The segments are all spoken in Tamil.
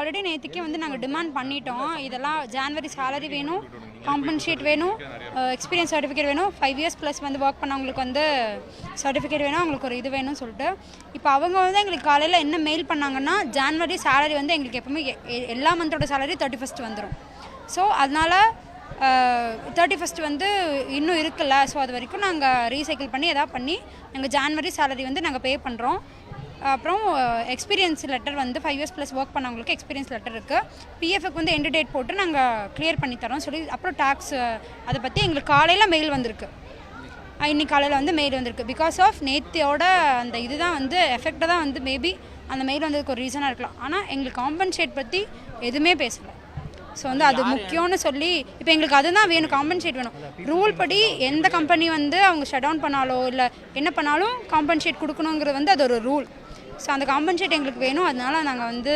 ஆல்ரெடி நேற்றுக்கே வந்து நாங்கள் டிமாண்ட் பண்ணிட்டோம். இதெல்லாம் ஜான்வரி சேலரி வேணும், காம்பன்சேட் வேணும், எக்ஸ்பீரியன்ஸ் சர்டிஃபிகேட் வேணும், 5 இயர்ஸ் ப்ளஸ் வந்து ஒர்க் பண்ணவங்களுக்கு வந்து சர்டிஃபிகேட் வேணும், அவங்களுக்கு ஒரு இது வேணும்னு சொல்லிட்டு இப்போ அவங்க வந்து எங்களுக்கு காலையில் என்ன மெயில் பண்ணாங்கன்னா, ஜான்வரி சேலரி வந்து எங்களுக்கு எப்பவுமே எல்லா மந்தோட சேலரி 31st வந்துடும். ஸோ அதனால் 31st வந்து இன்னும் இருக்குல்ல, ஸோ அது வரைக்கும் நாங்கள் ரீசைக்கிள் பண்ணி எதாவது பண்ணி நாங்கள் ஜான்வரி சேலரி வந்து நாங்கள் பே பண்ணுறோம். அப்புறம் எக்ஸ்பீரியன்ஸ் லெட்டர் வந்து 5 இயர்ஸ் ப்ளஸ் ஒர்க் பண்ணவங்களுக்கு எக்ஸ்பீரியன்ஸ் லெட்டர் இருக்குது. பிஎஃப்க்கு வந்து எண்டு டேட் போட்டு நாங்கள் கிளியர் பண்ணி தரோம் சொல்லி, அப்புறம் டேக்ஸ் அதை பற்றி எங்களுக்கு காலையில் மெயில் வந்திருக்கு. இன்னைக்கு காலையில் வந்து மெயில் வந்திருக்கு. பிகாஸ் ஆஃப் நேத்தியோட அந்த இதுதான் வந்து எஃபெக்டாக தான் வந்து மேபி அந்த மெயில் வந்ததுக்கு ஒரு ரீசனாக இருக்கலாம். ஆனால் எங்களுக்கு காம்பன்சேட் பற்றி எதுவுமே பேசலை. ஸோ வந்து அது முக்கியம்னு சொல்லி இப்போ எங்களுக்கு அதுதான் வேணும், காம்பன்சேட் வேணும். ரூல் படி எந்த கம்பெனி வந்து அவங்க ஷட் டவுன் பண்ணாலோ இல்லை என்ன பண்ணாலும் காம்பன்சேட் கொடுக்கணுங்கிறது வந்து அது ஒரு ரூல். ஸோ அந்த காம்பன்சேட் எங்களுக்கு வேணும். அதனால நாங்கள் வந்து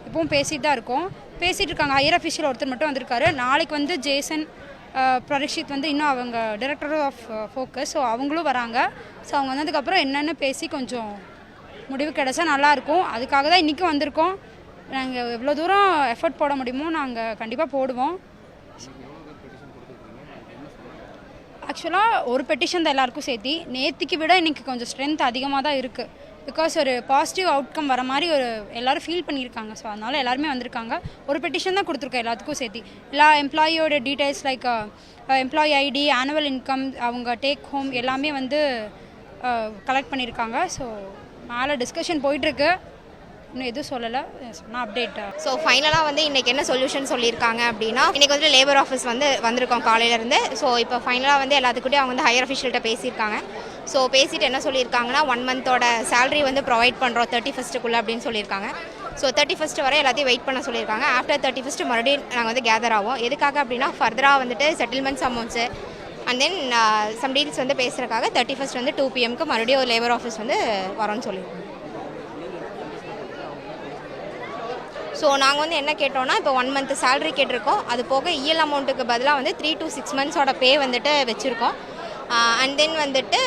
இப்போவும் பேசிகிட்டு தான் இருக்கோம். பேசிகிட்டு இருக்காங்க. ஹையர் அஃபிஷியல் ஒருத்தர் மட்டும் வந்திருக்காரு. நாளைக்கு வந்து ஜேசன் பரீட்சித் வந்து இன்னும் அவங்க டைரக்டர் ஆஃப் ஃபோக்கஸ், ஸோ அவங்களும் வராங்க. ஸோ அவங்க வந்ததுக்கப்புறம் என்னென்னு பேசி கொஞ்சம் முடிவு கிடைச்சா நல்லாயிருக்கும். அதுக்காக தான் இன்றைக்கும் வந்திருக்கோம். நாங்கள் எவ்வளோ தூரம் எஃபர்ட் போட முடியுமோ நாங்கள் கண்டிப்பாக போடுவோம். ஆக்சுவலாக ஒரு பெட்டிஷன் தான் எல்லாருக்கும் சேர்த்தி. நேற்றுக்கு விட இன்றைக்கி கொஞ்சம் ஸ்ட்ரென்த் அதிகமாக தான் இருக்குது. பிகாஸ் ஒரு பாசிட்டிவ் அவுட்கம் வர மாதிரி ஒரு எல்லோரும் ஃபீல் பண்ணியிருக்காங்க. ஸோ அதனால் எல்லாருமே வந்திருக்காங்க. ஒரு பெட்டிஷன் தான் கொடுத்துருக்கோம் எல்லாத்துக்கும் சேர்த்தி. எல்லா எம்ப்ளாயியோட details like employee ID, annual income, அவங்க டேக் ஹோம் எல்லாமே வந்து கலெக்ட் பண்ணியிருக்காங்க. ஸோ மேலே டிஸ்கஷன் போயிட்டுருக்கு. இன்னும் எதுவும் சொல்லலை, சொன்னால் அப்டேட். ஸோ ஃபைனலாக வந்து இன்றைக்கி என்ன சொல்யூஷன் சொல்லியிருக்காங்க அப்படின்னா, இன்றைக்கி வந்து லேபர் ஆஃபீஸ் வந்து வந்திருக்கோம் காலையிலேருந்து. ஸோ இப்போ ஃபைனலாக வந்து எல்லாத்துக்கிட்டையும் அவங்க வந்து ஹையர் அஃபிஷியல்கிட்ட பேசியிருக்காங்க. ஸோ பேசிட்டு என்ன சொல்லியிருக்காங்கன்னா, 1 மந்தோட சேலரி வந்து ப்ரொவைட் பண்ணுறோம் 31st அப்படின்னு சொல்லியிருக்காங்க. ஸோ 31st வரை எல்லாத்தையும் வெயிட் பண்ண சொல்லியிருக்காங்க. ஆஃப்டர் 31st மறுபடியும் நாங்கள் வந்து கேதர் ஆகும். எதுக்காக அப்படின்னா ஃபர்தராக வந்துட்டு settlements amounts and then some deals வந்து பேசுகிறதுக்காக 31st வந்து 2 PM மறுபடியும் ஒரு லேபர் ஆஃபீஸ் வந்து வரோன்னு சொல்லியிருக்காங்க. ஸோ நாங்கள் வந்து என்ன கேட்டோம்னா, இப்போ 1 மந்த் சேலரி கேட்டிருக்கோம். அது போக இஎல் அமௌண்ட்டுக்கு பதிலாக வந்து 3 to 6 months பே வந்துட்டு வச்சுருக்கோம். அண்ட் தென் வந்துட்டு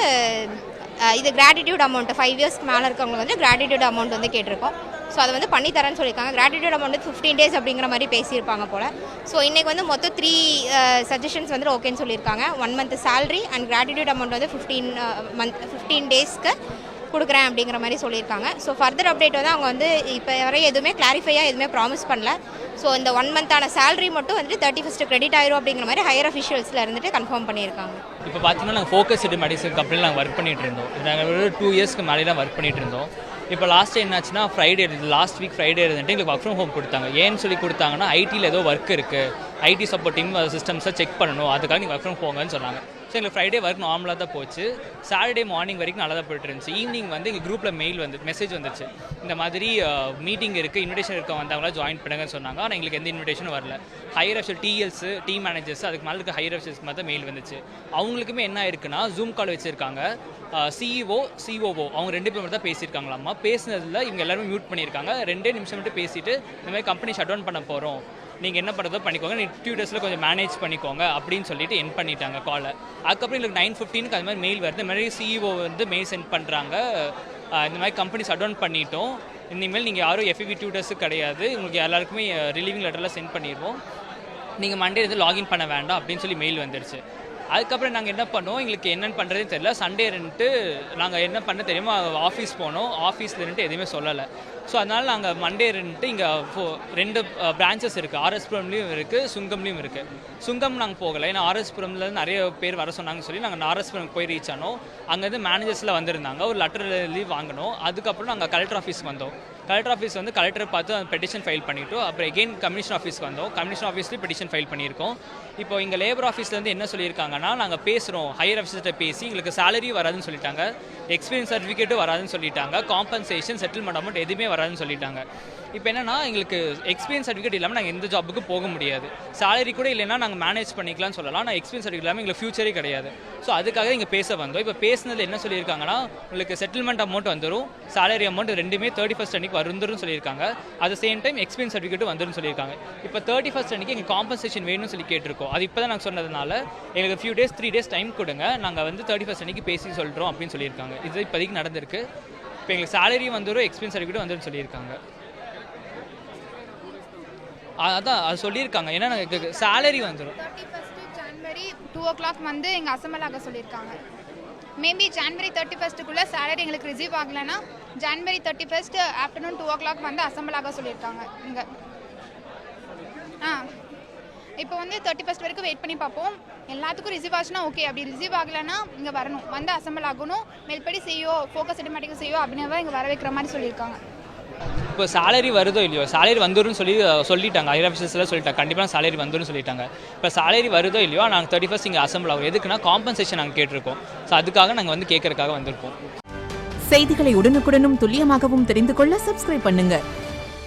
இது கிராட்டிடியூட் அமௌண்ட் 5 இயர்ஸ்க்கு மேலே இருக்கவங்களுக்கு வந்து கிராட்டிடியூட் அமௌண்ட் வந்து கேட்டிருக்கோம். ஸோ அதை வந்து பண்ணித்தரேன்னு சொல்லியிருக்காங்க. கிராட்டிடியூட் அமௌண்ட் 15 days அப்படிங்கிற மாதிரி பேசியிருப்பாங்க போல். ஸோ இன்றைக்கி வந்து மொத்தம் 3 சஜஷன்ஸ் வந்து ஓகேன்னு சொல்லியிருக்காங்க. 1 month salary and gratitude amount வந்து 15 daysக்கு கொடுக்குறேன் அப்படிங்கிற மாதிரி சொல்லியிருக்காங்க. ஸோ ஃபர்தர் அப்டேட் வந்து அவங்க வந்து இப்போ வரை எதுவுமே கிளாரிஃபையாக எதுவுமே ப்ராமிஸ் பண்ணல. ஸோ இந்த 1 month சேலரி மட்டும் வந்துட்டு 31st கிரெடிட் ஆயிரும் அப்படிங்கிற மாதிரி ஹையர் அஃபிஷியல்ஸில் இருந்துட்டு கன்ஃபார்ம் பண்ணியிருக்காங்க. இப்போ பார்த்தீங்கன்னா நாங்கள் ஃபோக்கஸ்டு மெடிசன் கம்பெனியில் நாங்கள் ஒர்க் பண்ணிகிட்டு இருந்தோம். நாங்கள் ஒரு 2 yearsக்கு மேலே தான் ஒர்க் பண்ணிகிட்டு இருந்தோம். இப்போ லாஸ்ட் என்னாச்சுன்னா லாஸ்ட் வீக் ஃப்ரைடே இருந்துட்டு எங்களுக்கு ஒர்க் ஃப்ரம் ஹோம் கொடுத்தாங்க. ஏன்னு சொல்லி கொடுத்தாங்கன்னா, ஐடியில் ஏதோ ஒர்க் இருக்குது, ஐடி சப்போர்ட்டிங் சிஸ்டம்ஸை செக் பண்ணணும், அதுக்காக நீங்கள் ஒர்க் ஃப்ரம் போங்கன்னு சொன்னாங்க. ஸோ எங்களுக்கு ஃப்ரைடே ஒர்க் நார்மலாக தான் போச்சு. சாட்டர்டே மார்னிங் வரைக்கும் நல்லா தான் போய்ட்டு இருந்துச்சு. ஈவினிங் வந்து எங்கள் குரூப்பில் மெசேஜ் வந்துச்சு, இந்த மாதிரி மீட்டிங் இருக்குது, இன்விடேஷன் இருக்க வந்தவங்களா ஜாயின் பண்ணுங்கன்னு சொன்னாங்க. ஆனால் எங்களுக்கு எந்த இன்விடேஷனும் வரல. ஹையர் அஃபிஷியல் டிஎல்ஸு, டீம் மேனேஜர்ஸ், அதுக்கு மேலே இருக்க ஹையர் அஃபிஷியல்ஸ்க்கு மட்டும் மெயில் வந்துச்சு. அவங்களுக்குமே என்ன இருக்குன்னா, ஜூம் கால் வச்சுருக்காங்க. சிஇஓ, சிஓஓ அவங்க 2 பேர் மட்டும் தான் பேசியிருக்காங்களாம்மா. பேசினதில் இவங்க எல்லாருமே மியூட் பண்ணியிருக்காங்க. 2 நிமிஷம் மட்டும் பேசிவிட்டு, இந்த மாதிரி கம்பெனி ஷட் டவுன் பண்ண போகிறோம், நீங்கள் என்ன பண்ணுறதோ பண்ணிக்கோங்க, நெக்ஸ்ட் டேஸில் கொஞ்சம் மேனேஜ் பண்ணிக்கோங்க அப்படின்னு சொல்லிட்டு என் பண்ணிட்டாங்க காலை. அதுக்கப்புறம் எங்களுக்கு 9:15 அது மாதிரி மெயில் வருது. இந்த மாதிரி சிஇஓ வந்து மெயில் சென்ட் பண்ணுறாங்க, இந்த மாதிரி கம்பெனி ஷட் டவுன் பண்ணிட்டோம், இனிமேல் நீங்கள் யாரும் எஃப்இவி டியூட்டர்ஸு கிடையாது, உங்களுக்கு எல்லாருக்குமே ரிலீவிங் லெட்டரில் சென்ட் பண்ணிடுவோம், நீங்கள் மண்டே வந்து லாகின் பண்ண வேண்டாம் அப்படின்னு சொல்லி மெயில் வந்துருச்சு. அதுக்கப்புறம் நாங்கள் என்ன பண்ணோம், எங்களுக்கு என்னென்னு பண்ணுறதுன்னு தெரியல. சண்டே இருந்துட்டு நாங்கள் என்ன பண்ண தெரியுமா, ஆஃபீஸ் போனோம். ஆஃபீஸில் இருந்துட்டு எதுவுமே சொல்லலை. ஸோ அதனால் நாங்கள் மண்டே இருந்துட்டு இங்கே 2 பிரான்ச்சஸ் இருக்குது. ஆர்எஸ்புரம்லேயும் இருக்குது, சுங்கம்லேயும் இருக்குது. சுங்கம் நாங்கள் போகலை, ஏன்னா ஆர்எஸ்புரம்லேருந்து நிறைய பேர் வர சொன்னாங்கன்னு சொல்லி நாங்கள் ஆர்எஸ்புரம் போய் ரீச் ஆனோம். அங்கேருந்து மேனேஜர்ஸில் வந்திருந்தாங்க. ஒரு லெட்டர் லீவ் வாங்கினோம். அதுக்கப்புறம் நாங்கள் கலெக்டர் ஆஃபீஸ்க்கு வந்தோம். கலெக்டர் ஆஃபீஸ் வந்து கலெக்டரை பார்த்து அந்த பெட்டிஷன் ஃபைல் பண்ணிவிட்டோம். அப்புறம் எகெயின் கமிஷன் ஆஃபீஸ்க்கு வந்தோம். கமிஷன் ஆஃபீஸ்லேயும் பெட்டிஷன் ஃபைல் பண்ணியிருக்கோம். இப்போ இங்கே லேபர் ஆஃபீஸ்லேருந்து என்ன சொல்லியிருக்காங்கன்னா, நாங்கள் பேசுகிறோம், ஹையர் ஆஃபீஸர்கிட்ட பேசி எங்களுக்கு சேலரி வராதுன்னு சொல்லிட்டாங்க, எக்ஸ்பீரியன்ஸ் சர்டிஃபிகேட்டும் வராதுன்னு சொல்லிட்டாங்க, காம்பன்சேஷன் செட்டில்மெண்ட் அமௌண்ட் எதுவுமே வராதுன்னு சொல்லிட்டாங்க. இப்போ என்னென்னா, எங்களுக்கு எக்ஸ்பீரியன்ஸ் சர்டிஃபிகேட் இல்லாமல் நாங்கள் எந்த ஜாபுக்கு போக முடியாது. சேலரி கூட இல்லைன்னா நாங்கள் மேனேஜ் பண்ணிக்கலாம்னு சொல்லலாம். ஆனால் எக்ஸ்பீரியன்ஸ் சர்டிஃபிகேட் இல்லாமல் எங்களுக்கு ஃபியூச்சரே கிடையாது. ஸோ அதுக்காக இங்கே பேச வந்தோம். இப்போ பேசுனது என்ன சொல்லியிருக்காங்கன்னா, உங்களுக்கு செட்டில்மெண்ட் அமௌண்ட் வந்துடும், சேலரி அமௌண்ட் 2மே 31st அன்றைக்கி வந்துடும் சொல்லியிருக்காங்க. அட் சேம் டைம் எக்ஸ்பீரியன்ஸ் சர்டிஃபிகேட்டும் வந்துடும் சொல்லியிருக்காங்க. இப்போ 31st அன்றைக்கி எங்களுக்கு காம்பன்சேஷன் வேணும்னு சொல்லி கேட்டிருக்கோம். அது இப்போ தான் நாங்கள் சொன்னதுனால எங்களுக்கு 3 days டைம் கொடுங்க, நாங்கள் வந்து 31st அன்றைக்கி பேசி சொல்கிறோம் அப்படின்னு சொல்லியிருக்காங்க. இது இப்போதைக்கு நடந்திருக்கு. இப்போ எங்களுக்கு சேலரி வந்துடும், எக்ஸ்பீரியன்ஸ் சர்டிஃபிகேட் வந்துடும் சொல்லியிருக்காங்க. அதான் அது சொல்லியிருக்காங்க. ஏன்னா எனக்கு சேலரி வந்துடும். 31 ஜனவரி 2 o'clock வந்து எங்கள் அசம்பிள் ஆக சொல்லியிருக்காங்க. மேபி ஜனவரி 31க்குள்ளே சேலரி எங்களுக்கு ரிசீவ் ஆகலைன்னா ஜனவரி 31 ஆஃப்டர்நூன் 2 o'clock வந்து அசம்பிள் ஆக சொல்லியிருக்காங்க இங்கே. இப்போ வந்து 31 வரைக்கும் வெயிட் பண்ணி பார்ப்போம். எல்லாத்துக்கும் ரிசீவ் ஆச்சுன்னா ஓகே, அப்படி ரிசீவ் ஆகலைன்னா இங்கே வரணும், வந்து அசம்பிள் ஆகணும். மேல்படி செய்யோ ஃபோக்கஸ் சினிமேட்டிக் செய்யோ அப்படின்னு இங்கே வர வைக்கிற மாதிரி சொல்லியிருக்காங்க. இப்போ சேலரி வருதோ இல்லையோ, சேலரி வந்துடும் சொல்லிட்டாங்க. ஹையர் ஆஃபீஸர்ஸ்லாம் சொல்லிட்டாங்க கண்டிப்பாக சேலரி வந்துடும் சொல்லிட்டாங்க. இப்போ சேலரி வருதோ இல்லையோ நாங்கள் 31 இங்கே அசம்பிள் ஆகும். எதுக்குன்னா காம்பன்சேஷன் நாங்கள் கேட்டிருக்கோம். ஸோ அதுக்காக நாங்கள் வந்து கேட்கறதுக்காக வந்திருக்கோம். செய்திகளை உடனுக்குடனும் துல்லியமாகவும் தெரிந்து கொள்ள சப்ஸ்கிரைப் பண்ணுங்க.